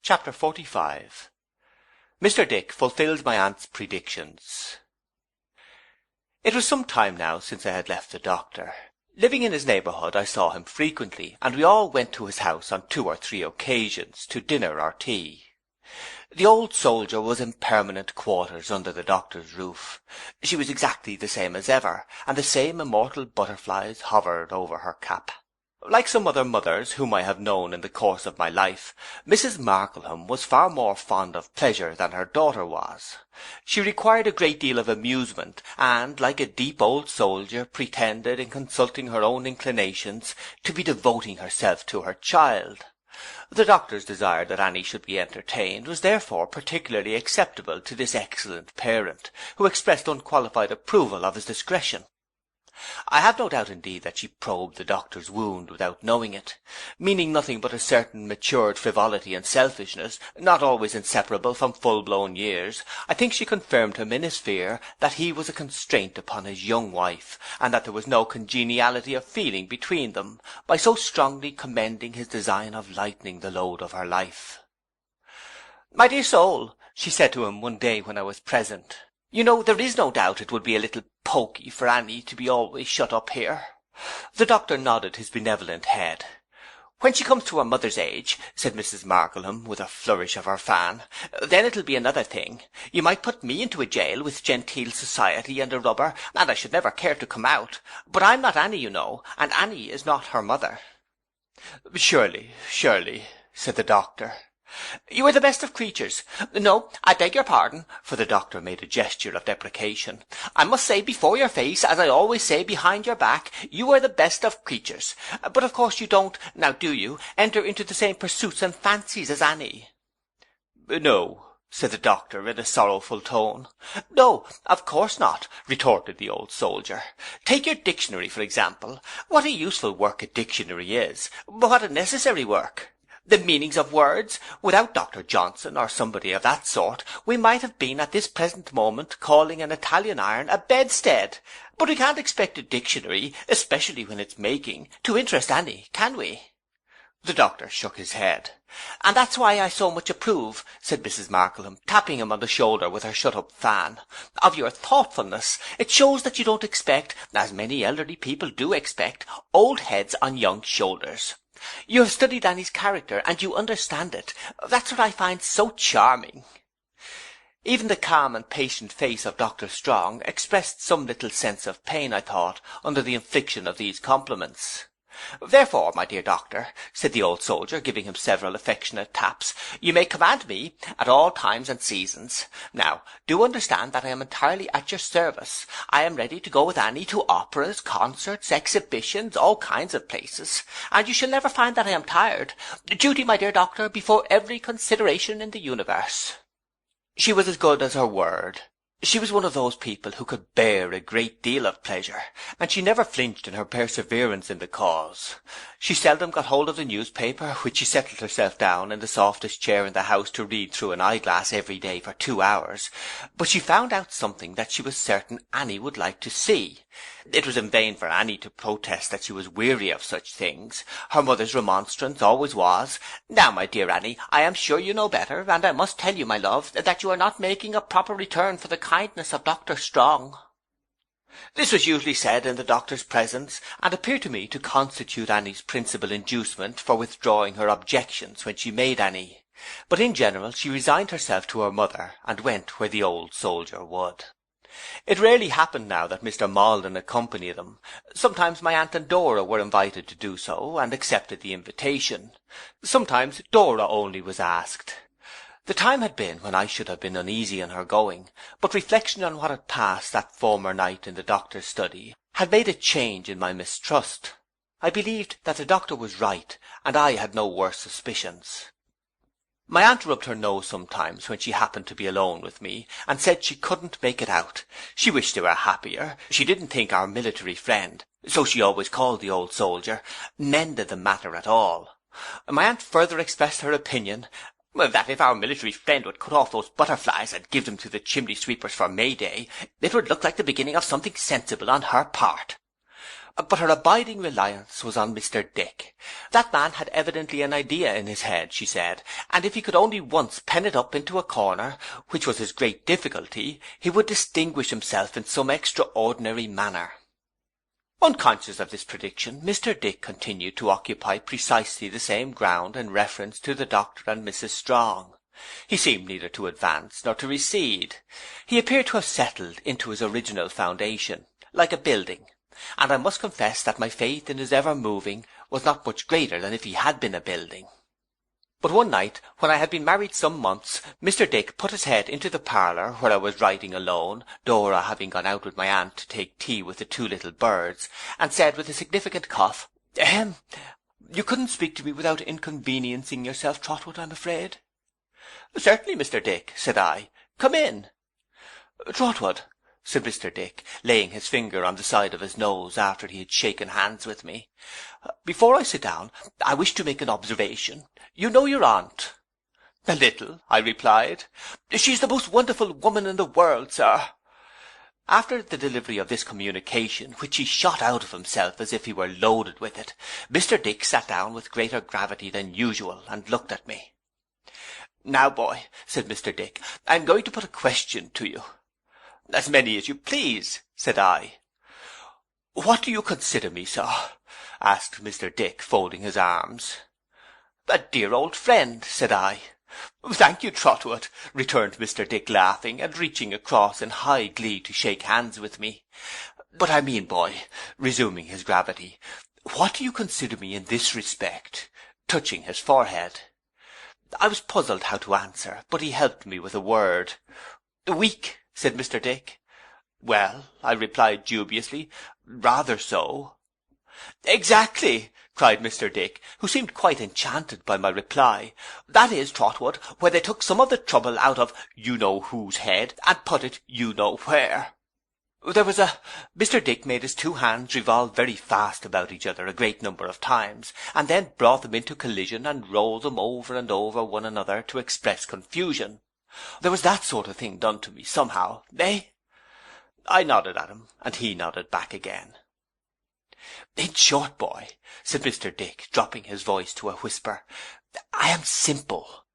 Chapter 45. Mr. Dick fulfils my aunt's predictions. It was some time now since I had left the doctor. Living in his neighbourhood, I saw him frequently, and we all went to his house on 2 or 3 occasions, to dinner or tea. The old soldier was in permanent quarters under the doctor's roof. She was exactly the same as ever, and the same immortal butterflies hovered over her cap. Like some other mothers whom I have known in the course of my life, Mrs. Markleham was far more fond of pleasure than her daughter was. She required a great deal of amusement, and, like a deep old soldier, pretended, in consulting her own inclinations, to be devoting herself to her child. The doctor's desire that Annie should be entertained was therefore particularly acceptable to this excellent parent, who expressed unqualified approval of his discretion. I have no doubt indeed that she probed the doctor's wound without knowing it, meaning nothing but a certain matured frivolity and selfishness, not always inseparable from full-blown years. I think she confirmed him in his fear that he was a constraint upon his young wife, and that there was no congeniality of feeling between them, by so strongly commending his design of lightening the load of her life. "My dear soul," she said to him one day when I was present, "you know there is no doubt it would be a little poky for Annie to be always shut up here." The doctor nodded his benevolent head. "When she comes to her mother's age," said Mrs. Markleham, with a flourish of her fan, "then it'll be another thing. You might put me into a jail with genteel society and a rubber, and I should never care to come out. But I'm not Annie, you know, and Annie is not her mother." Surely, said the doctor. "You are the best of creatures. No, I beg your pardon," for the doctor made a gesture of deprecation. "I must say before your face, as I always say behind your back, you are the best of creatures. But of course you don't, now do you, enter into the same pursuits and fancies as Annie?" "No," said the doctor in a sorrowful tone. "No, of course not," retorted the old soldier. "Take your dictionary, for example. What a useful work a dictionary is, but what a necessary work! The meanings of words. Without Dr. Johnson, or somebody of that sort, we might have been at this present moment calling an Italian iron a bedstead. But we can't expect a dictionary, especially when it's making, to interest Annie, can we?" The doctor shook his head. "And that's why I so much approve," said Mrs. Markleham, tapping him on the shoulder with her shut-up fan, "of your thoughtfulness. It shows that you don't expect, as many elderly people do expect, old heads on young shoulders. You have studied Annie's character, and you understand it. That's what I find so charming." Even the calm and patient face of Dr. Strong expressed some little sense of pain, I thought, under the infliction of these compliments. "Therefore, my dear doctor," said the old soldier, giving him several affectionate taps, "you may command me at all times and seasons. Now, do understand that I am entirely at your service. I am ready to go with Annie to operas, concerts, exhibitions, all kinds of places, and you shall never find that I am tired. Duty, my dear doctor, before every consideration in the universe." She was as good as her word. She was one of those people who could bear a great deal of pleasure, and she never flinched in her perseverance in the cause. She seldom got hold of the newspaper, which she settled herself down in the softest chair in the house to read through an eyeglass every day for 2 hours, but she found out something that she was certain Annie would like to see. It was in vain for Annie to protest that she was weary of such things. Her mother's remonstrance always was, "Now, my dear Annie, I am sure you know better, and I must tell you, my love, that you are not making a proper return for the kindness of Dr. Strong." This was usually said in the doctor's presence, and appeared to me to constitute Annie's principal inducement for withdrawing her objections when she made any. But in general she resigned herself to her mother, and went where the old soldier would. It rarely happened now that Mr. Maldon accompanied them. Sometimes my aunt and Dora were invited to do so, and accepted the invitation. Sometimes Dora only was asked. The time had been when I should have been uneasy on her going, but reflection on what had passed that former night in the doctor's study had made a change in my mistrust. I believed that the doctor was right, and I had no worse suspicions. My aunt rubbed her nose sometimes when she happened to be alone with me, and said she couldn't make it out. She wished they were happier. She didn't think our military friend, so she always called the old soldier, mended the matter at all. My aunt further expressed her opinion that if our military friend would cut off those butterflies and give them to the chimney sweepers for May Day, it would look like the beginning of something sensible on her part. But her abiding reliance was on Mr. Dick. That man had evidently an idea in his head, she said, and if he could only once pen it up into a corner, which was his great difficulty, he would distinguish himself in some extraordinary manner. Unconscious of this prediction, Mr. Dick continued to occupy precisely the same ground in reference to the doctor and Mrs. Strong. He seemed neither to advance nor to recede. He appeared to have settled into his original foundation, like a building, and I must confess that my faith in his ever moving was not much greater than if he had been a building. But one night, when I had been married some months, Mr. Dick put his head into the parlour where I was writing alone, Dora having gone out with my aunt to take tea with the two little birds, and said with a significant cough, "You couldn't speak to me without inconveniencing yourself, Trotwood, I'm afraid." "Certainly, Mr. Dick," said I. "Come in." "Trotwood," said Mr. Dick, laying his finger on the side of his nose after he had shaken hands with me, "before I sit down, I wish to make an observation. You know your aunt?" "A little," I replied. "She's the most wonderful woman in the world, sir." After the delivery of this communication, which he shot out of himself as if he were loaded with it, Mr. Dick sat down with greater gravity than usual and looked at me. "Now, boy," said Mr. Dick, "I'm going to put a question to you." "As many as you please," said I. "What do you consider me, sir?" asked Mr. Dick, folding his arms. "A dear old friend," said I. "Thank you, Trotwood," returned Mr. Dick, laughing, and reaching across in high glee to shake hands with me. "But I mean, boy," resuming his gravity, "what do you consider me in this respect?" touching his forehead. I was puzzled how to answer, but he helped me with a word. "Weak," said Mr. Dick. "Well," I replied dubiously, "rather so." "Exactly," cried Mr. Dick, who seemed quite enchanted by my reply. "That is, Trotwood, where they took some of the trouble out of you-know-whose head, and put it you-know-where. There was a—" Mr. Dick made his two hands revolve very fast about each other a great number of times, and then brought them into collision and rolled them over and over one another to express confusion. "There was that sort of thing done to me, somehow, eh?" I nodded at him, and he nodded back again. "In short, boy," said Mr. Dick, dropping his voice to a whisper, "I am simple."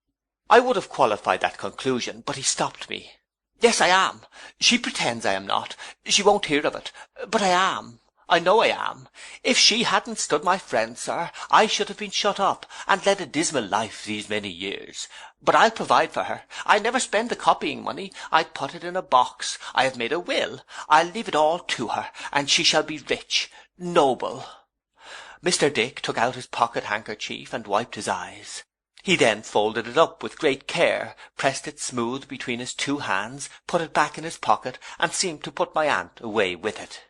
I would have qualified that conclusion, but he stopped me. "Yes, I am. She pretends I am not. She won't hear of it. But I am. I know I am. If she hadn't stood my friend, sir, I should have been shut up, and led a dismal life these many years. But I'll provide for her. I never spend the copying money. I put it in a box. I have made a will. I'll leave it all to her, and she shall be rich, noble." Mr. Dick took out his pocket-handkerchief and wiped his eyes. He then folded it up with great care, pressed it smooth between his two hands, put it back in his pocket, and seemed to put my aunt away with it.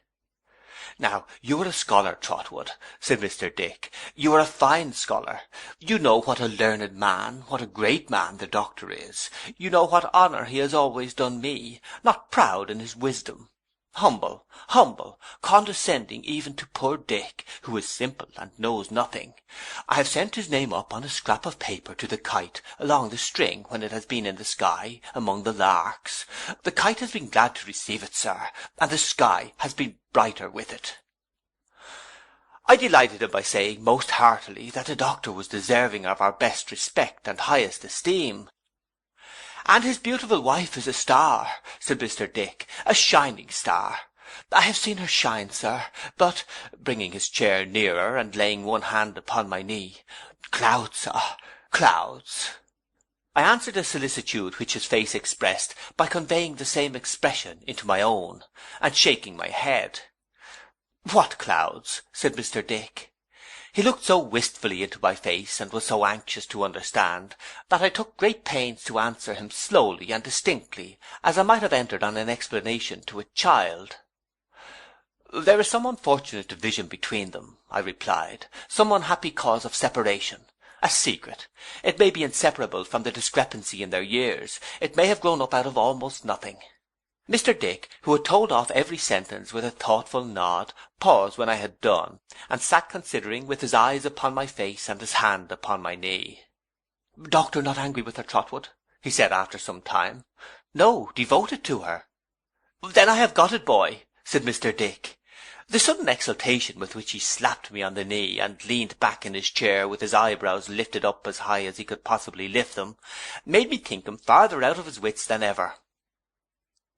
"Now, you are a scholar, Trotwood," said Mr. Dick. "You are a fine scholar. You know what a learned man, what a great man the doctor is. You know what honour he has always done me, not proud in his wisdom. Humble, condescending even to poor Dick, who is simple and knows nothing. I have sent his name up on a scrap of paper to the kite along the string when it has been in the sky among the larks. The kite has been glad to receive it, sir, and the sky has been brighter with it." I delighted him by saying most heartily that the doctor was deserving of our best respect and highest esteem. "And his beautiful wife is a star," said Mr. Dick, "a shining star. I have seen her shine, sir, but," bringing his chair nearer and laying one hand upon my knee, "clouds, sir, clouds." I answered the solicitude which his face expressed by conveying the same expression into my own, and shaking my head. "What clouds?" said Mr. Dick. He looked so wistfully into my face, and was so anxious to understand, that I took great pains to answer him slowly and distinctly, as I might have entered on an explanation to a child. "There is some unfortunate division between them," I replied, "some unhappy cause of separation. A secret. It may be inseparable from the discrepancy in their years. It may have grown up out of almost nothing." Mr. Dick, who had told off every sentence with a thoughtful nod, paused when I had done, and sat considering with his eyes upon my face and his hand upon my knee. "Doctor not angry with her, Trotwood?" he said after some time. "No, devoted to her." "Then I have got it, boy," said Mr. Dick. The sudden exultation with which he slapped me on the knee and leaned back in his chair with his eyebrows lifted up as high as he could possibly lift them made me think him farther out of his wits than ever.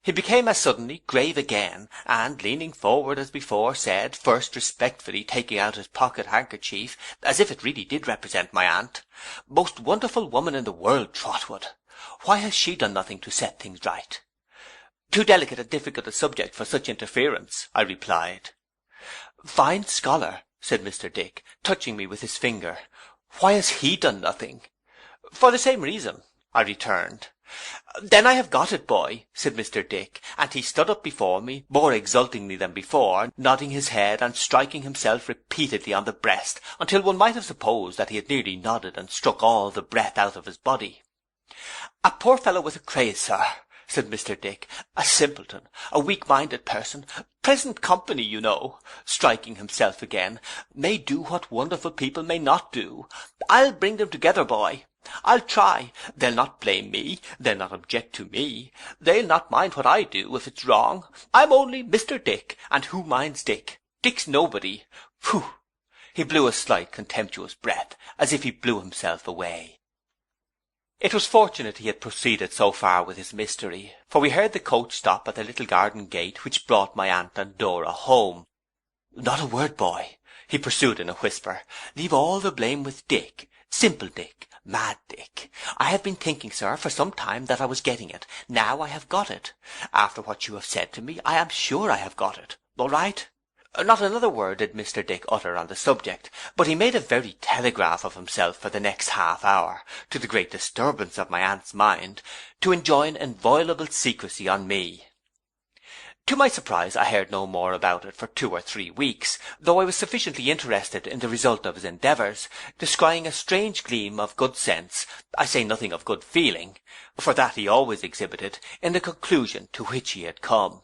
He became as suddenly grave again, and, leaning forward as before, said, first respectfully taking out his pocket-handkerchief, as if it really did represent my aunt, "Most wonderful woman in the world, Trotwood. Why has she done nothing to set things right?" "Too delicate and difficult a subject for such interference," I replied. "Fine scholar," said Mr. Dick, touching me with his finger. "Why has he done nothing?" "For the same reason," I returned. "Then I have got it, boy," said Mr. Dick, and he stood up before me, more exultingly than before, nodding his head and striking himself repeatedly on the breast, until one might have supposed that he had nearly nodded and struck all the breath out of his body. "A poor fellow with a craze, sir," said Mr. Dick, "a simpleton, a weak-minded person, pleasant company, you know," striking himself again, "may do what wonderful people may not do. I'll bring them together, boy. I'll try. They'll not blame me. They'll not object to me. They'll not mind what I do, if it's wrong. I'm only Mr. Dick, and who minds Dick? Dick's nobody. Phew!" He blew a slight contemptuous breath, as if he blew himself away. It was fortunate he had proceeded so far with his mystery, for we heard the coach stop at the little garden gate which brought my aunt and Dora home. "Not a word, boy," he pursued in a whisper. "Leave all the blame with Dick. Simple Dick. Mad Dick. I have been thinking, sir, for some time that I was getting it. Now I have got it. After what you have said to me, I am sure I have got it. All right?" Not another word did Mr. Dick utter on the subject, but he made a very telegraph of himself for the next half-hour, to the great disturbance of my aunt's mind, to enjoin inviolable secrecy on me. To my surprise I heard no more about it for 2 or 3 weeks, though I was sufficiently interested in the result of his endeavours, descrying a strange gleam of good sense, I say nothing of good feeling, for that he always exhibited, in the conclusion to which he had come.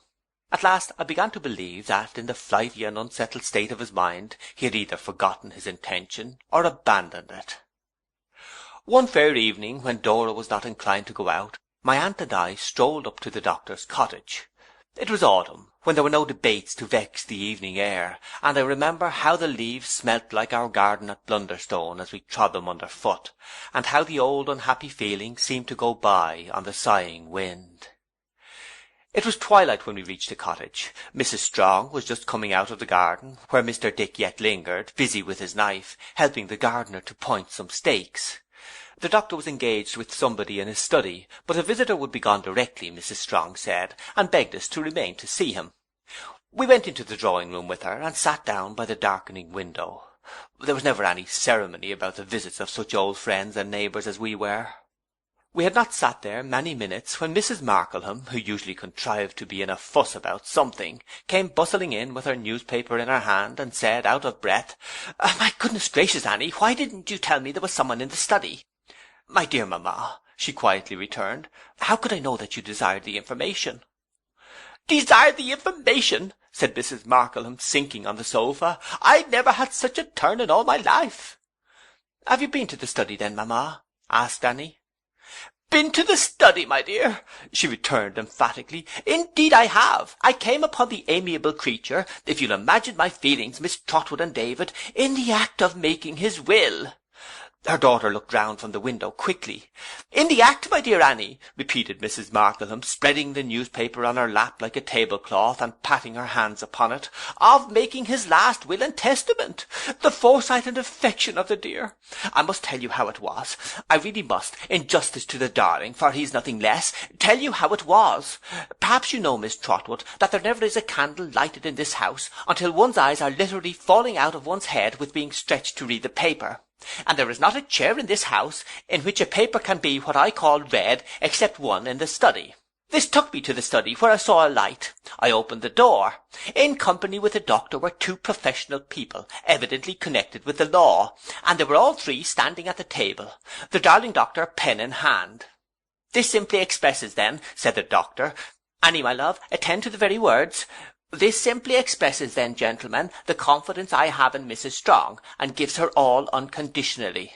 At last I began to believe that, in the flighty and unsettled state of his mind, he had either forgotten his intention or abandoned it. One fair evening, when Dora was not inclined to go out, my aunt and I strolled up to the doctor's cottage. It was autumn, when there were no debates to vex the evening air, and I remember how the leaves smelt like our garden at Blunderstone as we trod them under foot, and how the old unhappy feeling seemed to go by on the sighing wind. It was twilight when we reached the cottage. Mrs. Strong was just coming out of the garden, where Mr. Dick yet lingered, busy with his knife, helping the gardener to point some stakes. The doctor was engaged with somebody in his study, but a visitor would be gone directly, Mrs. Strong said, and begged us to remain to see him. We went into the drawing-room with her, and sat down by the darkening window. There was never any ceremony about the visits of such old friends and neighbours as we were. We had not sat there many minutes when Mrs. Markleham, who usually contrived to be in a fuss about something, came bustling in with her newspaper in her hand, and said, out of breath, "My goodness gracious, Annie, why didn't you tell me there was someone in the study?" "My dear mamma," she quietly returned, "how could I know that you desired the information?" "Desired the information!" said Mrs. Markleham, sinking on the sofa. "I never had such a turn in all my life." "Have you been to the study then, mamma?" asked Annie. "Been to the study, my dear," she returned emphatically. "Indeed I have. I came upon the amiable creature, if you'll imagine my feelings, Miss Trotwood and David, in the act of making his will." Her daughter looked round from the window quickly. "In the act, my dear Annie," repeated Mrs. Markleham, spreading the newspaper on her lap like a tablecloth, and patting her hands upon it, "of making his last will and testament. The foresight and affection of the dear! I must tell you how it was. I really must, in justice to the darling, for he's nothing less, tell you how it was. Perhaps you know, Miss Trotwood, that there never is a candle lighted in this house until one's eyes are literally falling out of one's head with being stretched to read the paper. And there is not a chair in this house in which a paper can be what I call read, except one in the study. This took me to the study, where I saw a light. I opened the door. In company with the doctor were 2 professional people, evidently connected with the law, and they were all 3 standing at the table, the darling doctor pen in hand. "This simply expresses, then," said the doctor, "Annie, my love, attend to the very words. This simply expresses, then, gentlemen, the confidence I have in Mrs. Strong, and gives her all unconditionally."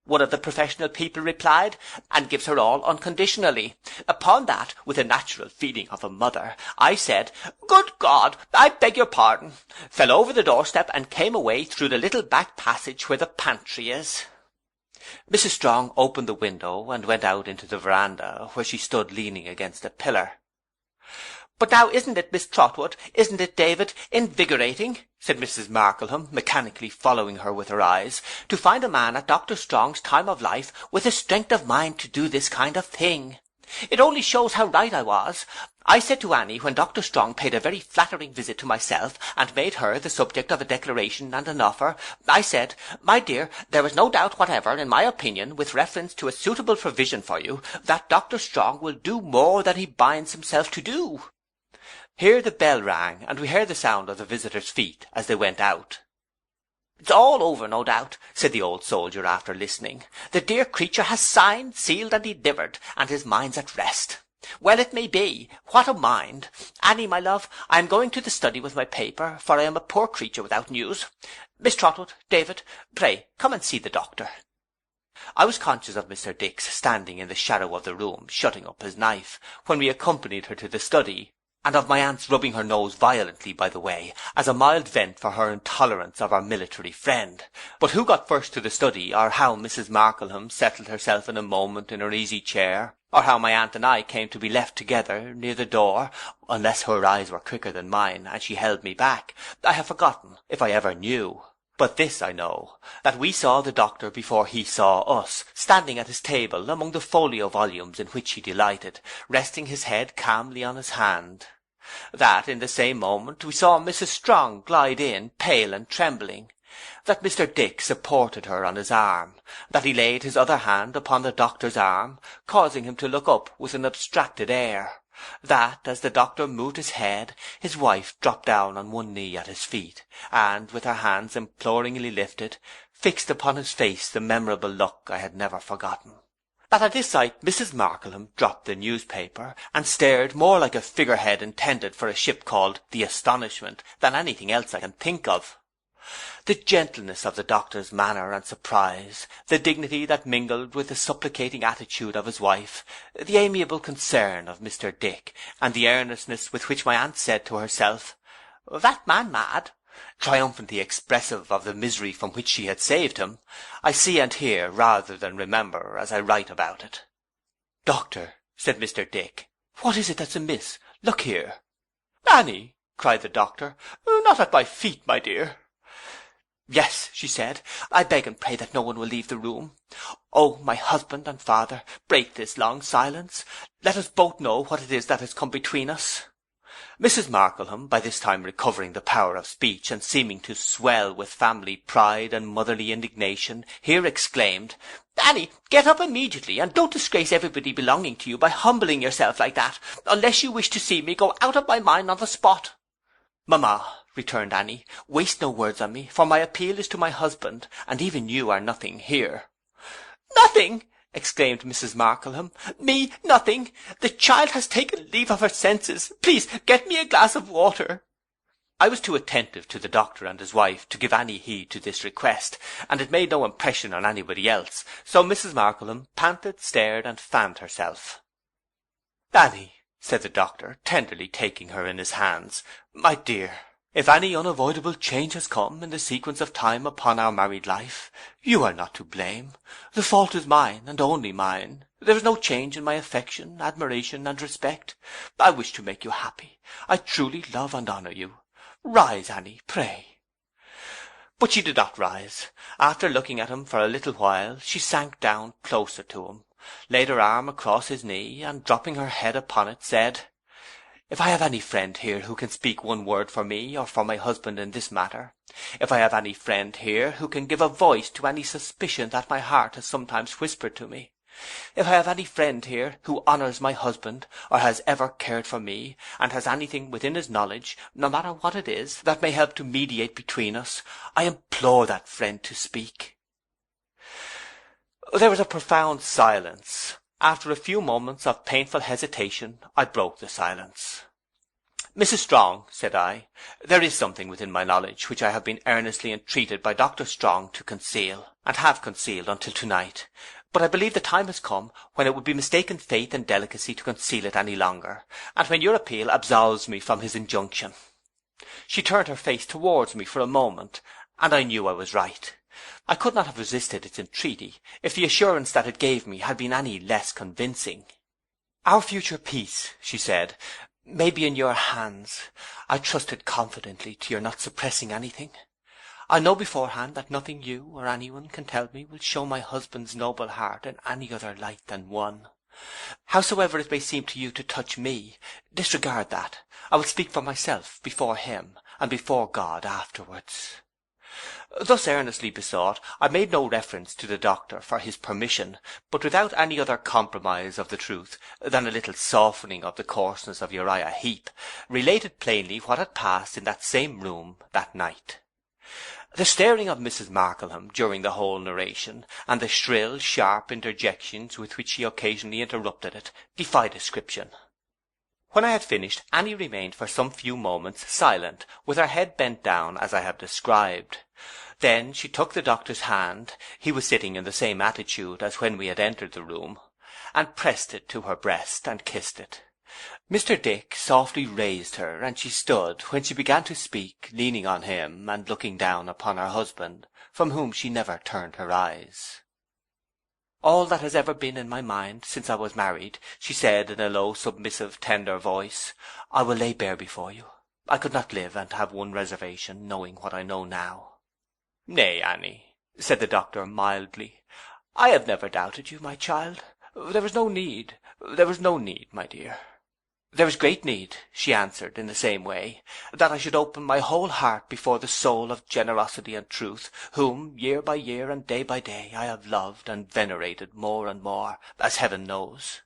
one of the professional people replied, and gives her all unconditionally. Upon that, with the natural feeling of a mother, I said, "Good God, I beg your pardon," fell over the doorstep and came away through the little back passage where the pantry is. Mrs. Strong opened the window and went out into the veranda, where she stood leaning against a pillar. "But now isn't it, Miss Trotwood, isn't it, David, invigorating," said Mrs. Markleham, mechanically following her with her eyes, "to find a man at Dr. Strong's time of life with the strength of mind to do this kind of thing? It only shows how right I was. I said to Annie, when Dr. Strong paid a very flattering visit to myself, and made her the subject of a declaration and an offer, I said, 'My dear, there is no doubt whatever, in my opinion, with reference to a suitable provision for you, that Dr. Strong will do more than he binds himself to do.'" Here the bell rang, and we heard the sound of the visitors' feet as they went out. "It's all over, no doubt," said the old soldier, after listening. "The dear creature has signed, sealed, and delivered, and his mind's at rest. Well, it may be. What a mind! Annie, my love, I am going to the study with my paper, for I am a poor creature without news. Miss Trotwood, David, pray come and see the doctor." I was conscious of Mr. Dix standing in the shadow of the room, shutting up his knife, when we accompanied her to the study, and of my aunt's rubbing her nose violently by the way, as a mild vent for her intolerance of our military friend. But who got first to the study, or how Mrs. Markleham settled herself in a moment in her easy chair, or how my aunt and I came to be left together near the door, unless her eyes were quicker than mine, and she held me back, I have forgotten, if I ever knew. But this I know, that we saw the doctor before he saw us, standing at his table among the folio volumes in which he delighted, resting his head calmly on his hand. That in the same moment we saw Mrs. Strong glide in, pale and trembling. That Mr. Dick supported her on his arm. That he laid his other hand upon the doctor's arm, causing him to look up with an abstracted air. That, as the doctor moved his head, his wife dropped down on one knee at his feet, and, with her hands imploringly lifted, fixed upon his face the memorable look I had never forgotten. That at this sight Mrs. Markleham dropped the newspaper, and stared more like a figurehead intended for a ship called the Astonishment than anything else I can think of. The gentleness of the doctor's manner and surprise, the dignity that mingled with the supplicating attitude of his wife, the amiable concern of Mr. Dick, and the earnestness with which my aunt said to herself, "That man mad?" triumphantly expressive of the misery from which she had saved him, I see and hear rather than remember as I write about it. "Doctor," said Mr. Dick, "what is it that's amiss? Look here." "Annie," cried the doctor, "not at my feet, my dear." "Yes," she said, "I beg and pray that no one will leave the room. Oh, my husband and father, break this long silence. Let us both know what it is that has come between us." Mrs. Markleham, by this time recovering the power of speech, and seeming to swell with family pride and motherly indignation, here exclaimed, "Annie, get up immediately, and don't disgrace everybody belonging to you by humbling yourself like that. Unless you wish to see me go out of my mind on the spot." "Mamma," returned Annie, "waste no words on me, for my appeal is to my husband, and even you are nothing here." "Nothing!" exclaimed Mrs. Markleham. "Me nothing! The child has taken leave of her senses. Please get me a glass of water." I was too attentive to the doctor and his wife to give any heed to this request, and it made no impression on anybody else, so Mrs. Markleham panted, stared, and fanned herself. "Annie," said the doctor, tenderly taking her in his hands, "my dear, if any unavoidable change has come in the sequence of time upon our married life, you are not to blame. The fault is mine, and only mine. There is no change in my affection, admiration, and respect. I wish to make you happy. I truly love and honour you. Rise, Annie, pray." But she did not rise. After looking at him for a little while, she sank down closer to him, laid her arm across his knee, and dropping her head upon it, said, "If I have any friend here who can speak one word for me or for my husband in this matter, if I have any friend here who can give a voice to any suspicion that my heart has sometimes whispered to me, if I have any friend here who honours my husband, or has ever cared for me, and has anything within his knowledge, no matter what it is, that may help to mediate between us, I implore that friend to speak." There was a profound silence. After a few moments of painful hesitation, I broke the silence. Mrs. Strong, said I, there is something within my knowledge which I have been earnestly entreated by Dr. Strong to conceal, and have concealed until tonight. But I believe the time has come when it would be mistaken faith and delicacy to conceal it any longer, and when your appeal absolves me from his injunction. She turned her face towards me for a moment, and I knew I was right. I could not have resisted its entreaty if the assurance that it gave me had been any less convincing. Our future peace, she said, may be in your hands. I trusted confidently to your not suppressing anything. I know beforehand that nothing you or anyone can tell me will show my husband's noble heart in any other light than one. Howsoever it may seem to you to touch me, disregard that. I will speak for myself before him, and before God afterwards. Thus earnestly besought, I made no reference to the doctor for his permission, but without any other compromise of the truth than a little softening of the coarseness of Uriah Heep, related plainly what had passed in that same room that night. The staring of Mrs. Markleham during the whole narration, and the shrill, sharp interjections with which she occasionally interrupted it, defy description. When I had finished, Annie remained for some few moments silent, with her head bent down as I have described. Then she took the doctor's hand, he was sitting in the same attitude as when we had entered the room, and pressed it to her breast and kissed it. Mr. Dick softly raised her, and she stood, when she began to speak, leaning on him and looking down upon her husband, from whom she never turned her eyes. All that has ever been in my mind since I was married, she said in a low, submissive, tender voice, I will lay bare before you. I could not live and have one reservation, knowing what I know now. Nay, Annie, said the doctor mildly, I have never doubted you, my child. There is no need, my dear. There is great need, she answered in the same way, that I should open my whole heart before the soul of generosity and truth, whom, year by year and day by day, I have loved and venerated more and more, as heaven knows.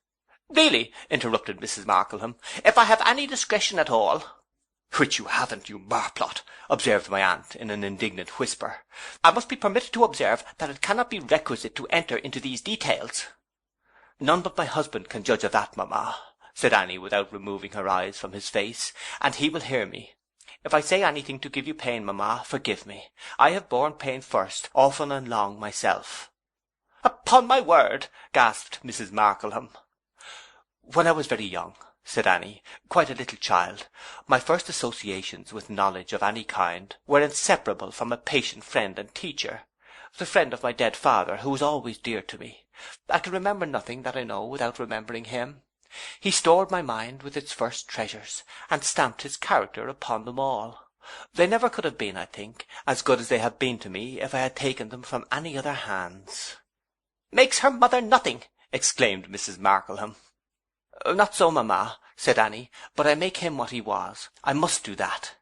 Really, interrupted Mrs. Markleham, if I have any discretion at all— Which you haven't, you marplot, observed my aunt in an indignant whisper. I must be permitted to observe that it cannot be requisite to enter into these details. None but my husband can judge of that, mamma, said Annie, without removing her eyes from his face, and he will hear me. If I say anything to give you pain, mamma, forgive me. I have borne pain first, often and long, myself. Upon my word, gasped Mrs. Markleham. When I was very young, said Annie, quite a little child, my first associations with knowledge of any kind were inseparable from a patient friend and teacher, the friend of my dead father, who was always dear to me. I can remember nothing that I know without remembering him. He stored my mind with its first treasures, and stamped his character upon them all. They never could have been, I think, as good as they have been to me if I had taken them from any other hands. Makes her mother nothing, exclaimed Mrs. Markleham. Not so, mamma, said Annie, but I make him what he was. I must do that.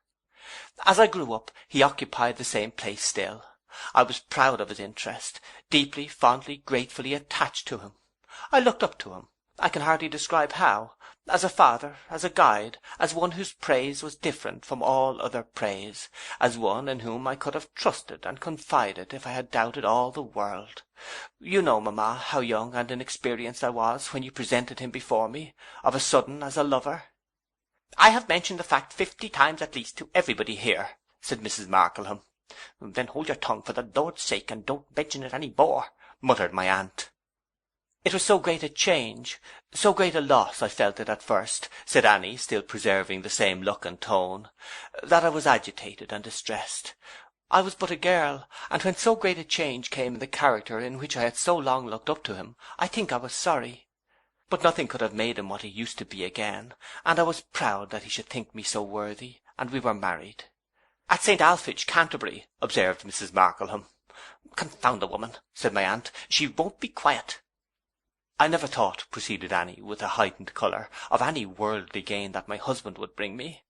As I grew up, he occupied the same place still. I was proud of his interest, deeply, fondly, gratefully attached to him. I looked up to him, I can hardly describe how, as a father, as a guide, as one whose praise was different from all other praise, as one in whom I could have trusted and confided if I had doubted all the world. You know, mamma, how young and inexperienced I was when you presented him before me, of a sudden, as a lover. I have mentioned the fact 50 times at least to everybody here, said Mrs. Markleham. Then hold your tongue for the Lord's sake, and don't mention it any more, muttered my aunt. It was so great a change, so great a loss, I felt it at first, said Annie, still preserving the same look and tone, that I was agitated and distressed. I was but a girl, and when so great a change came in the character in which I had so long looked up to him, I think I was sorry. But nothing could have made him what he used to be again, and I was proud that he should think me so worthy, and we were married. At St. Alphege, Canterbury, observed Mrs. Markleham. Confound the woman, said my aunt, she won't be quiet. I never thought, proceeded Annie, with a heightened colour, of any worldly gain that my husband would bring me.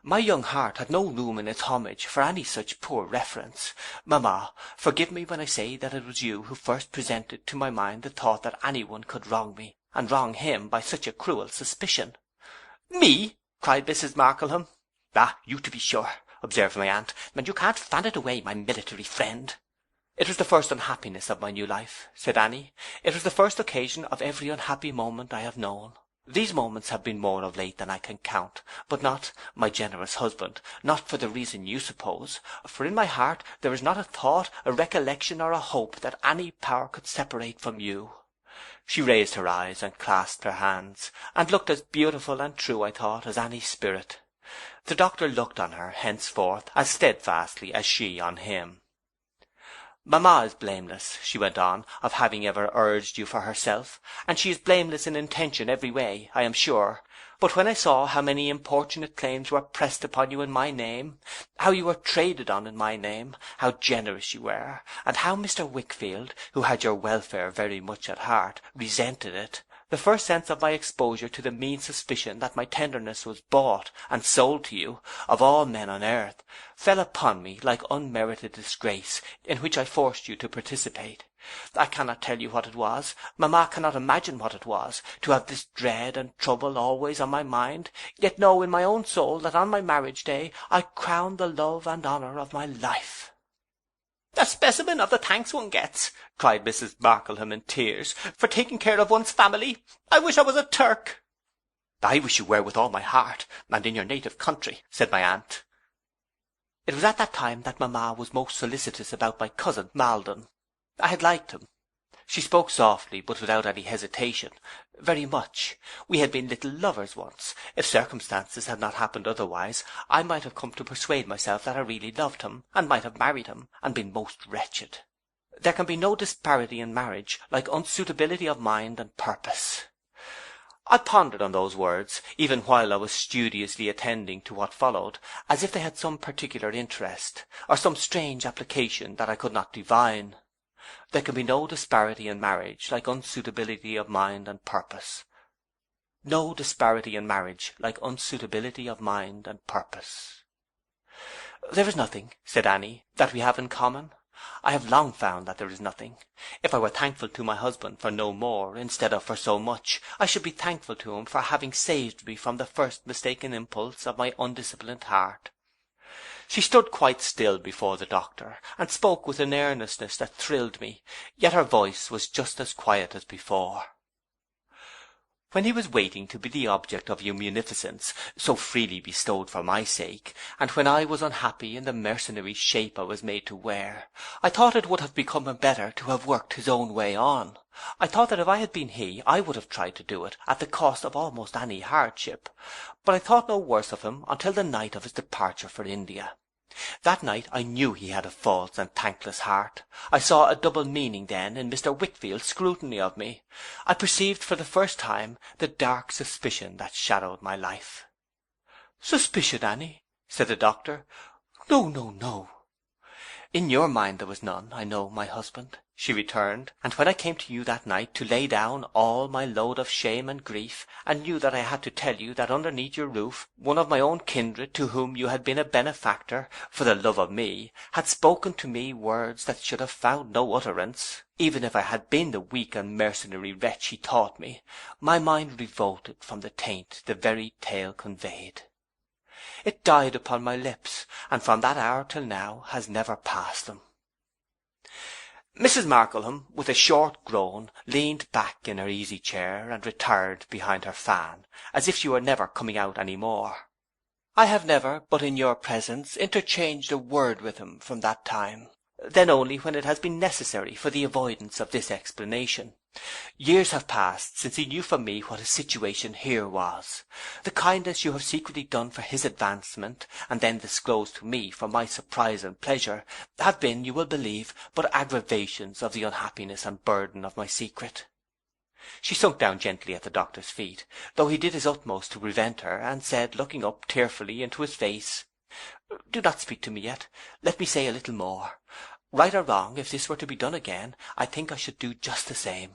My young heart had no room in its homage for any such poor reference. Mamma, forgive me when I say that it was you who first presented to my mind the thought that anyone could wrong me, and wrong him by such a cruel suspicion. Me? cried Mrs. Markleham. Ah, you to be sure, observed my aunt, and you can't fan it away, my military friend. It was the first unhappiness of my new life, said Annie. It was the first occasion of every unhappy moment I have known. These moments have been more of late than I can count, but not, my generous husband, not for the reason you suppose, for in my heart there is not a thought, a recollection, or a hope that any power could separate from you. She raised her eyes and clasped her hands, and looked as beautiful and true, I thought, as any spirit. The doctor looked on her henceforth as steadfastly as she on him. Mamma is blameless, she went on, of having ever urged you for herself, and she is blameless in intention every way, I am sure. But when I saw how many importunate claims were pressed upon you in my name, how you were traded on in my name, how generous you were, and how Mr. Wickfield, who had your welfare very much at heart, resented it, the first sense of my exposure to the mean suspicion that my tenderness was bought and sold to you, of all men on earth, fell upon me like unmerited disgrace, in which I forced you to participate. I cannot tell you what it was, mamma cannot imagine what it was, to have this dread and trouble always on my mind, yet know in my own soul that on my marriage day I crown the love and honour of my life. "A specimen of the thanks one gets," cried Mrs. Markleham in tears, "for taking care of one's family. I wish I was a Turk." "I wish you were with all my heart, and in your native country," said my aunt. It was at that time that mamma was most solicitous about my cousin Maldon. I had liked him. She spoke softly, but without any hesitation, very much. We had been little lovers once. If circumstances had not happened otherwise, I might have come to persuade myself that I really loved him, and might have married him, and been most wretched. There can be no disparity in marriage like unsuitability of mind and purpose. I pondered on those words, even while I was studiously attending to what followed, as if they had some particular interest, or some strange application that I could not divine. There can be no disparity in marriage like unsuitability of mind and purpose. No disparity in marriage like unsuitability of mind and purpose. "There is nothing," said Annie, "that we have in common. I have long found that there is nothing. If I were thankful to my husband for no more, instead of for so much, I should be thankful to him for having saved me from the first mistaken impulse of my undisciplined heart." She stood quite still before the doctor, and spoke with an earnestness that thrilled me, yet her voice was just as quiet as before. When he was waiting to be the object of your munificence, so freely bestowed for my sake, and when I was unhappy in the mercenary shape I was made to wear, I thought it would have become him better to have worked his own way on. I thought that if I had been he, I would have tried to do it, at the cost of almost any hardship. But I thought no worse of him until the night of his departure for India. That night I knew he had a false and thankless heart. I saw a double meaning then in Mr. Wickfield's scrutiny of me. I perceived for the first time the dark suspicion that shadowed my life. "Suspicion, Annie?" said the doctor. "No, no, no." "In your mind there was none, I know, my husband," she returned. "And when I came to you that night to lay down all my load of shame and grief, and knew that I had to tell you that underneath your roof one of my own kindred, to whom you had been a benefactor, for the love of me, had spoken to me words that should have found no utterance, even if I had been the weak and mercenary wretch he thought me, my mind revolted from the taint the very tale conveyed. It died upon my lips, and from that hour till now has never passed them." Mrs. Markleham, with a short groan, leaned back in her easy-chair, and retired behind her fan, as if she were never coming out any more. I have never, but in your presence, interchanged a word with him from that time, then only when it has been necessary for the avoidance of this explanation. Years have passed since he knew from me what his situation here was. The kindness you have secretly done for his advancement, and then disclosed to me for my surprise and pleasure, have been, you will believe, but aggravations of the unhappiness and burden of my secret. She sunk down gently at the doctor's feet, though he did his utmost to prevent her, and said, looking up tearfully into his face, "Do not speak to me yet. Let me say a little more. Right or wrong, if this were to be done again, I think I should do just the same.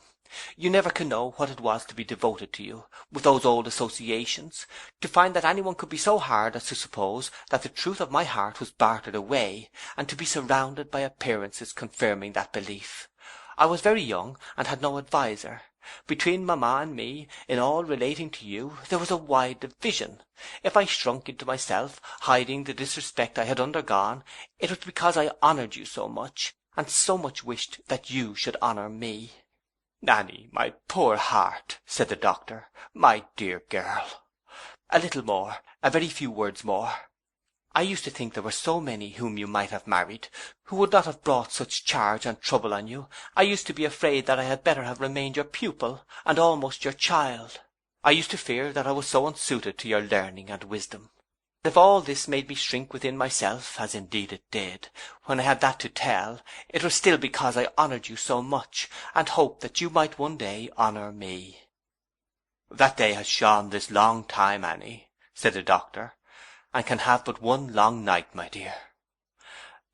You never can know what it was to be devoted to you, with those old associations, to find that anyone could be so hard as to suppose that the truth of my heart was bartered away, and to be surrounded by appearances confirming that belief. I was very young, and had no adviser. Between mamma and me, in all relating to you, there was a wide division. If I shrunk into myself, hiding the disrespect I had undergone, it was because I honoured you so much, and so much wished that you should honour me. Annie, my poor heart, said the doctor, my dear girl. A little more, a very few words more. I used to think there were so many whom you might have married, who would not have brought such charge and trouble on you. I used to be afraid that I had better have remained your pupil, and almost your child. I used to fear that I was so unsuited to your learning and wisdom. If all this made me shrink within myself, as indeed it did, when I had that to tell, it was still because I honoured you so much, and hoped that you might one day honour me. That day has shone this long time, Annie, said the doctor, and can have but one long night, my dear.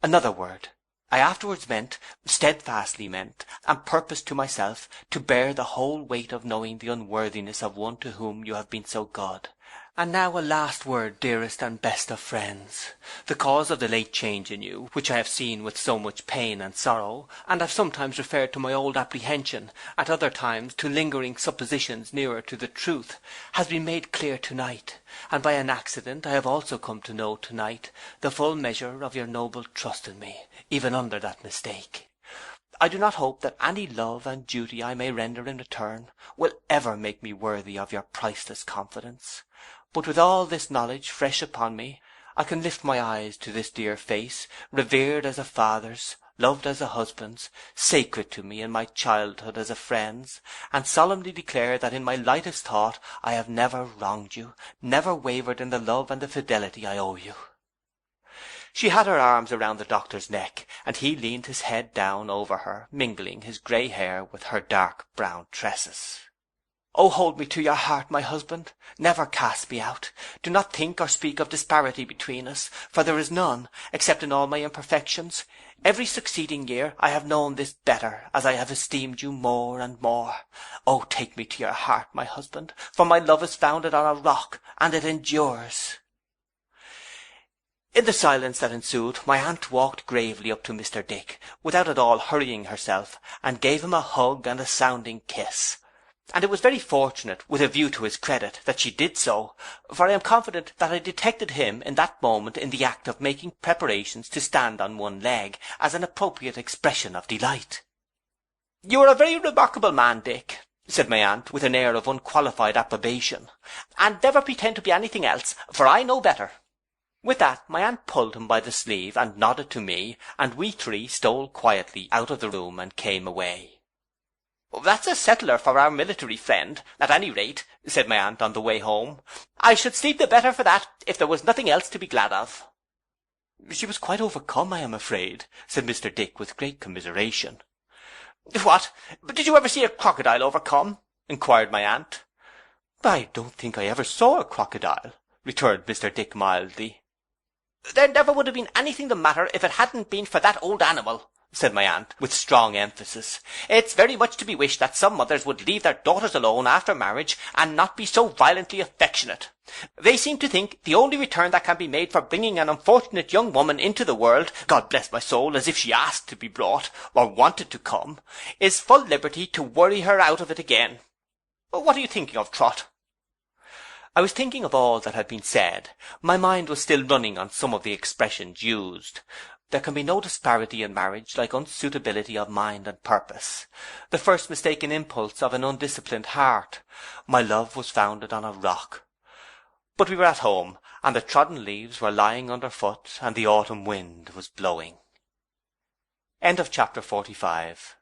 Another word. I afterwards meant, steadfastly meant, and purposed to myself, to bear the whole weight of knowing the unworthiness of one to whom you have been so good. And now a last word, dearest and best of friends. The cause of the late change in you, which I have seen with so much pain and sorrow, and have sometimes referred to my old apprehension, at other times to lingering suppositions nearer to the truth, has been made clear tonight, and by an accident I have also come to know tonight the full measure of your noble trust in me, even under that mistake. I do not hope that any love and duty I may render in return will ever make me worthy of your priceless confidence. But with all this knowledge fresh upon me, I can lift my eyes to this dear face, revered as a father's, loved as a husband's, sacred to me in my childhood as a friend's, and solemnly declare that in my lightest thought I have never wronged you, never wavered in the love and the fidelity I owe you. She had her arms around the doctor's neck, and he leaned his head down over her, mingling his grey hair with her dark brown tresses. "Oh, hold me to your heart, my husband. Never cast me out. Do not think or speak of disparity between us, for there is none, except in all my imperfections. Every succeeding year I have known this better, as I have esteemed you more and more. Oh, take me to your heart, my husband, for my love is founded on a rock, and it endures." In the silence that ensued, my aunt walked gravely up to Mr. Dick, without at all hurrying herself, and gave him a hug and a sounding kiss. And it was very fortunate, with a view to his credit, that she did so, for I am confident that I detected him in that moment in the act of making preparations to stand on one leg, as an appropriate expression of delight. "You are a very remarkable man, Dick," said my aunt, with an air of unqualified approbation, "and never pretend to be anything else, for I know better." With that my aunt pulled him by the sleeve, and nodded to me, and we three stole quietly out of the room and came away. "That's a settler for our military friend, at any rate," said my aunt on the way home. "I should sleep the better for that, if there was nothing else to be glad of." "She was quite overcome, I am afraid," said Mr. Dick, with great commiseration. "What? Did you ever see a crocodile overcome?" inquired my aunt. "I don't think I ever saw a crocodile," returned Mr. Dick mildly. "There never would have been anything the matter if it hadn't been for that old animal," said my aunt, with strong emphasis. "It's very much to be wished that some mothers would leave their daughters alone after marriage, and not be so violently affectionate. They seem to think the only return that can be made for bringing an unfortunate young woman into the world, God bless my soul, as if she asked to be brought, or wanted to come, is full liberty to worry her out of it again. What are you thinking of, Trot?" I was thinking of all that had been said. My mind was still running on some of the expressions used. There can be no disparity in marriage like unsuitability of mind and purpose, the first mistaken impulse of an undisciplined heart. My love was founded on a rock. But we were at home, and the trodden leaves were lying underfoot, and the autumn wind was blowing. End of chapter 45.